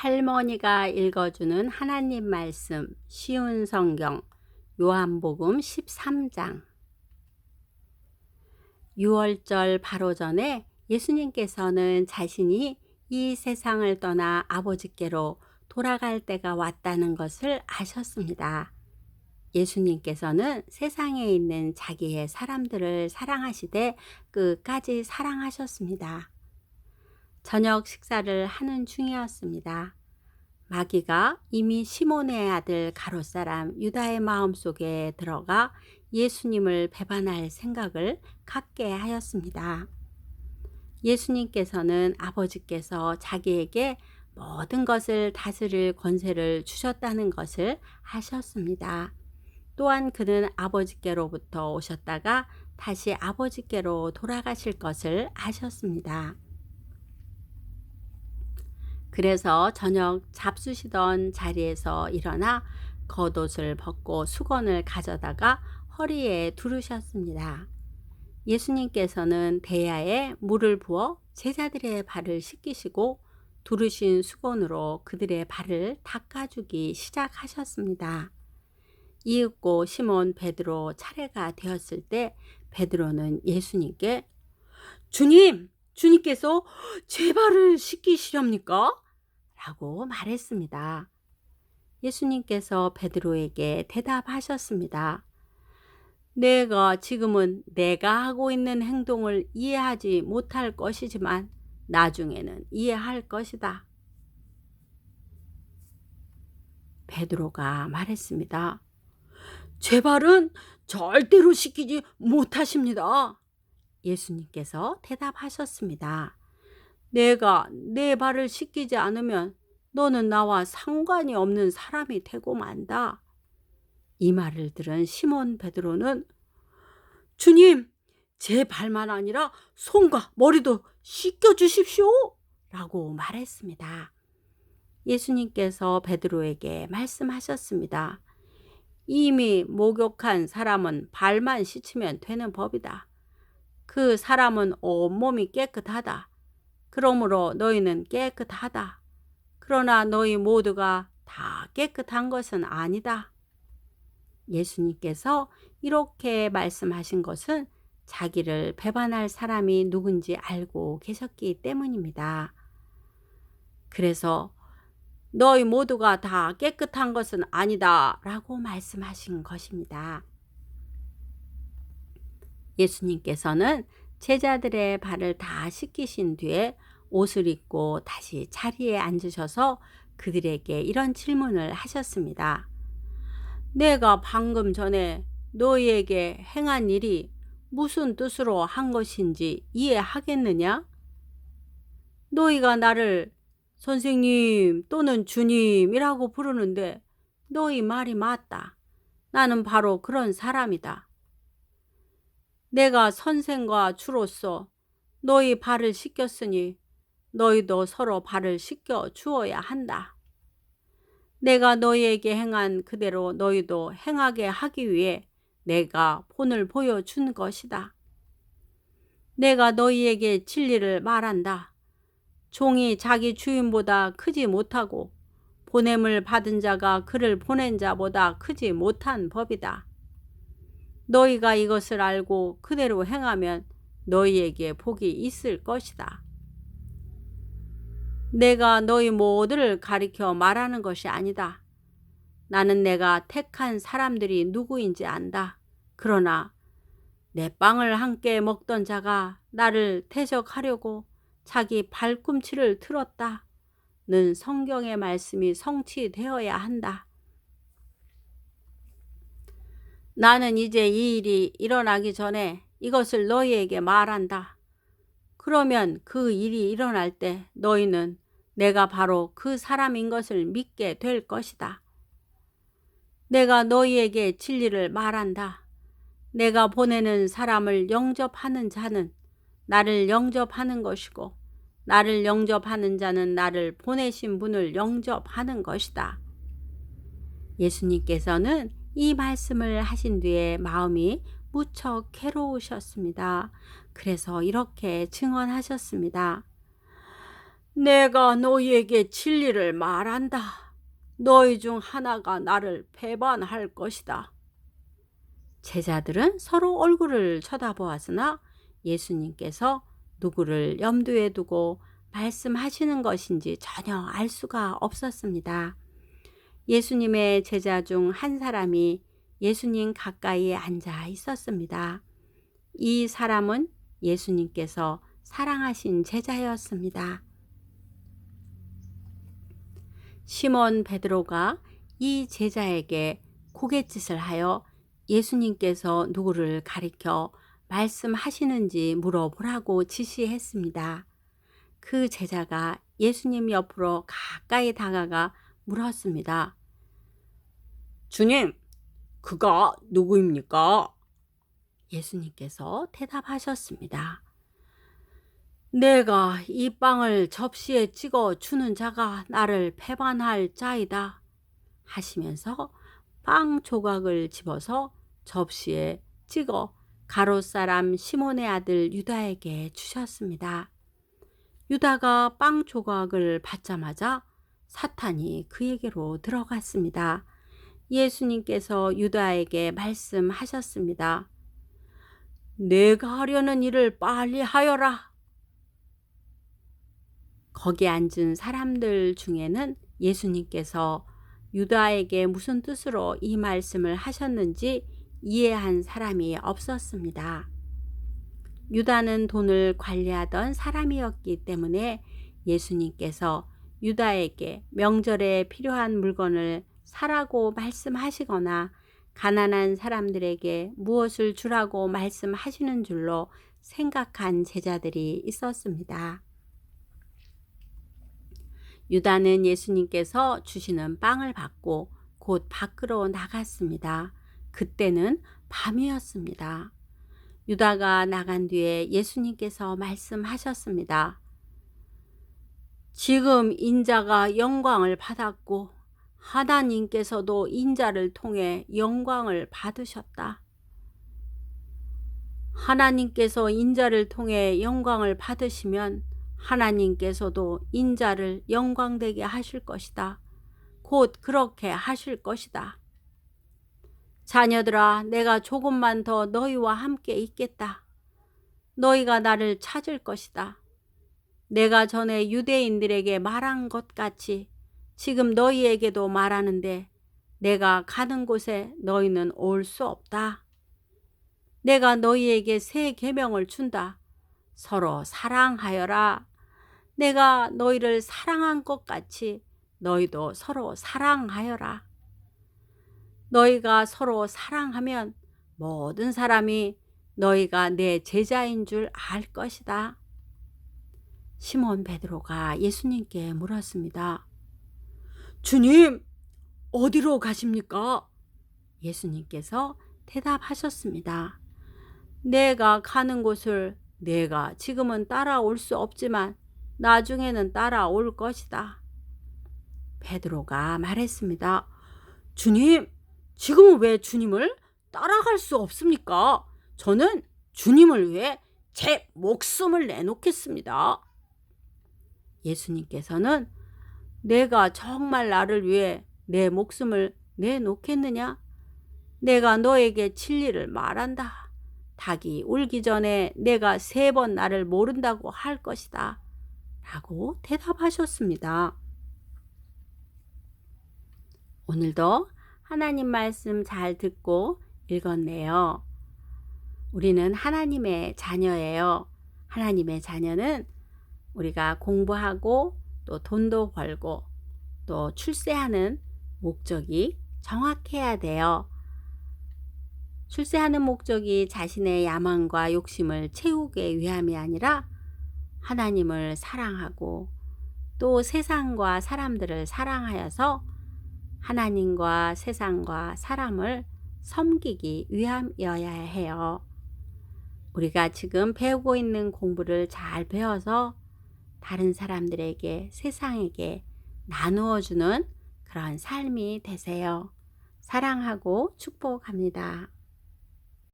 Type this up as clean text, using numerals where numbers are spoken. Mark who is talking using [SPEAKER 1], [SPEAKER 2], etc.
[SPEAKER 1] 할머니가 읽어주는 하나님 말씀 쉬운 성경 요한복음 13장. 6월절 바로 전에 예수님께서는 자신이 이 세상을 떠나 아버지께로 돌아갈 때가 왔다는 것을 아셨습니다. 예수님께서는 세상에 있는 자기의 사람들을 사랑하시되 끝까지 사랑하셨습니다. 저녁 식사를 하는 중이었습니다. 마귀가 이미 시몬의 아들 가롯사람 유다의 마음속에 들어가 예수님을 배반할 생각을 갖게 하였습니다. 예수님께서는 아버지께서 자기에게 모든 것을 다스릴 권세를 주셨다는 것을 아셨습니다. 또한 그는 아버지께로부터 오셨다가 다시 아버지께로 돌아가실 것을 아셨습니다. 그래서 저녁 잡수시던 자리에서 일어나 겉옷을 벗고 수건을 가져다가 허리에 두르셨습니다. 예수님께서는 대야에 물을 부어 제자들의 발을 씻기시고 두르신 수건으로 그들의 발을 닦아주기 시작하셨습니다. 이윽고 시몬 베드로 차례가 되었을 때 베드로는 예수님께 주님께서 제 발을 씻기시렵니까? 라고 말했습니다. 예수님께서 베드로에게 대답하셨습니다. 지금은 내가 하고 있는 행동을 이해하지 못할 것이지만 나중에는 이해할 것이다. 베드로가 말했습니다. 제 발은 절대로 씻기지 못하십니다. 예수님께서 대답하셨습니다. 내가 내 발을 씻기지 않으면 너는 나와 상관이 없는 사람이 되고 만다. 이 말을 들은 시몬 베드로는 주님, 제 발만 아니라 손과 머리도 씻겨 주십시오. 라고 말했습니다. 예수님께서 베드로에게 말씀하셨습니다. 이미 목욕한 사람은 발만 씻으면 되는 법이다. 그 사람은 온몸이 깨끗하다. 그러므로 너희는 깨끗하다. 그러나 너희 모두가 다 깨끗한 것은 아니다. 예수님께서 이렇게 말씀하신 것은 자기를 배반할 사람이 누군지 알고 계셨기 때문입니다. 그래서 너희 모두가 다 깨끗한 것은 아니다 라고 말씀하신 것입니다. 예수님께서는 제자들의 발을 다 씻기신 뒤에 옷을 입고 다시 자리에 앉으셔서 그들에게 이런 질문을 하셨습니다. 내가 방금 전에 너희에게 행한 일이 무슨 뜻으로 한 것인지 이해하겠느냐? 너희가 나를 선생님 또는 주님이라고 부르는데 너희 말이 맞다. 나는 바로 그런 사람이다. 내가 선생과 주로서 너희 발을 씻겼으니 너희도 서로 발을 씻겨 주어야 한다. 내가 너희에게 행한 그대로 너희도 행하게 하기 위해 내가 본을 보여준 것이다. 내가 너희에게 진리를 말한다. 종이 자기 주인보다 크지 못하고 보냄을 받은 자가 그를 보낸 자보다 크지 못한 법이다. 너희가 이것을 알고 그대로 행하면 너희에게 복이 있을 것이다. 내가 너희 모두를 가리켜 말하는 것이 아니다. 나는 내가 택한 사람들이 누구인지 안다. 그러나 내 빵을 함께 먹던 자가 나를 대적하려고 자기 발꿈치를 틀었다. 는 성경의 말씀이 성취되어야 한다. 나는 이제 이 일이 일어나기 전에 이것을 너희에게 말한다. 그러면 그 일이 일어날 때 너희는 내가 바로 그 사람인 것을 믿게 될 것이다. 내가 너희에게 진리를 말한다. 내가 보내는 사람을 영접하는 자는 나를 영접하는 것이고 나를 영접하는 자는 나를 보내신 분을 영접하는 것이다. 예수님께서는 이 말씀을 하신 뒤에 마음이 무척 괴로우셨습니다. 그래서 이렇게 증언하셨습니다. 내가 너희에게 진리를 말한다. 너희 중 하나가 나를 배반할 것이다. 제자들은 서로 얼굴을 쳐다보았으나 예수님께서 누구를 염두에 두고 말씀하시는 것인지 전혀 알 수가 없었습니다. 예수님의 제자 중 한 사람이 예수님 가까이에 앉아 있었습니다. 이 사람은 예수님께서 사랑하신 제자였습니다. 시몬 베드로가 이 제자에게 고갯짓을 하여 예수님께서 누구를 가리켜 말씀하시는지 물어보라고 지시했습니다. 그 제자가 예수님 옆으로 가까이 다가가 물었습니다. 주님, 그가 누구입니까? 예수님께서 대답하셨습니다. 내가 이 빵을 접시에 찍어 주는 자가 나를 배반할 자이다 하시면서 빵 조각을 집어서 접시에 찍어 가롯사람 시몬의 아들 유다에게 주셨습니다. 유다가 빵 조각을 받자마자 사탄이 그에게로 들어갔습니다. 예수님께서 유다에게 말씀하셨습니다. 내가 하려는 일을 빨리 하여라. 거기 앉은 사람들 중에는 예수님께서 유다에게 무슨 뜻으로 이 말씀을 하셨는지 이해한 사람이 없었습니다. 유다는 돈을 관리하던 사람이었기 때문에 예수님께서 유다에게 명절에 필요한 물건을 사라고 말씀하시거나 가난한 사람들에게 무엇을 주라고 말씀하시는 줄로 생각한 제자들이 있었습니다. 유다는 예수님께서 주시는 빵을 받고 곧 밖으로 나갔습니다. 그때는 밤이었습니다. 유다가 나간 뒤에 예수님께서 말씀하셨습니다. 지금 인자가 영광을 받았고 하나님께서도 인자를 통해 영광을 받으셨다. 하나님께서 인자를 통해 영광을 받으시면 하나님께서도 인자를 영광되게 하실 것이다. 곧 그렇게 하실 것이다. 자녀들아, 내가 조금만 더 너희와 함께 있겠다. 너희가 나를 찾을 것이다. 내가 전에 유대인들에게 말한 것 같이 지금 너희에게도 말하는데 내가 가는 곳에 너희는 올 수 없다. 내가 너희에게 새 계명을 준다. 서로 사랑하여라. 내가 너희를 사랑한 것 같이 너희도 서로 사랑하여라. 너희가 서로 사랑하면 모든 사람이 너희가 내 제자인 줄 알 것이다. 시몬 베드로가 예수님께 물었습니다. 주님, 어디로 가십니까? 예수님께서 대답하셨습니다. 내가 가는 곳을 내가 지금은 따라올 수 없지만 나중에는 따라올 것이다. 베드로가 말했습니다. 주님, 지금은 왜 주님을 따라갈 수 없습니까? 저는 주님을 위해 제 목숨을 내놓겠습니다. 예수님께서는 내가 정말 나를 위해 내 목숨을 내놓겠느냐? 내가 너에게 진리를 말한다. 닭이 울기 전에 내가 3번 나를 모른다고 할 것이다. 라고 대답하셨습니다. 오늘도 하나님 말씀 잘 듣고 읽었네요. 우리는 하나님의 자녀예요. 하나님의 자녀는 우리가 공부하고 또 돈도 벌고 또 출세하는 목적이 정확해야 돼요. 출세하는 목적이 자신의 야망과 욕심을 채우기 위함이 아니라 하나님을 사랑하고 또 세상과 사람들을 사랑하여서 하나님과 세상과 사람을 섬기기 위함이어야 해요. 우리가 지금 배우고 있는 공부를 잘 배워서 다른 사람들에게, 세상에게 나누어 주는 그런 삶이 되세요. 사랑하고 축복합니다.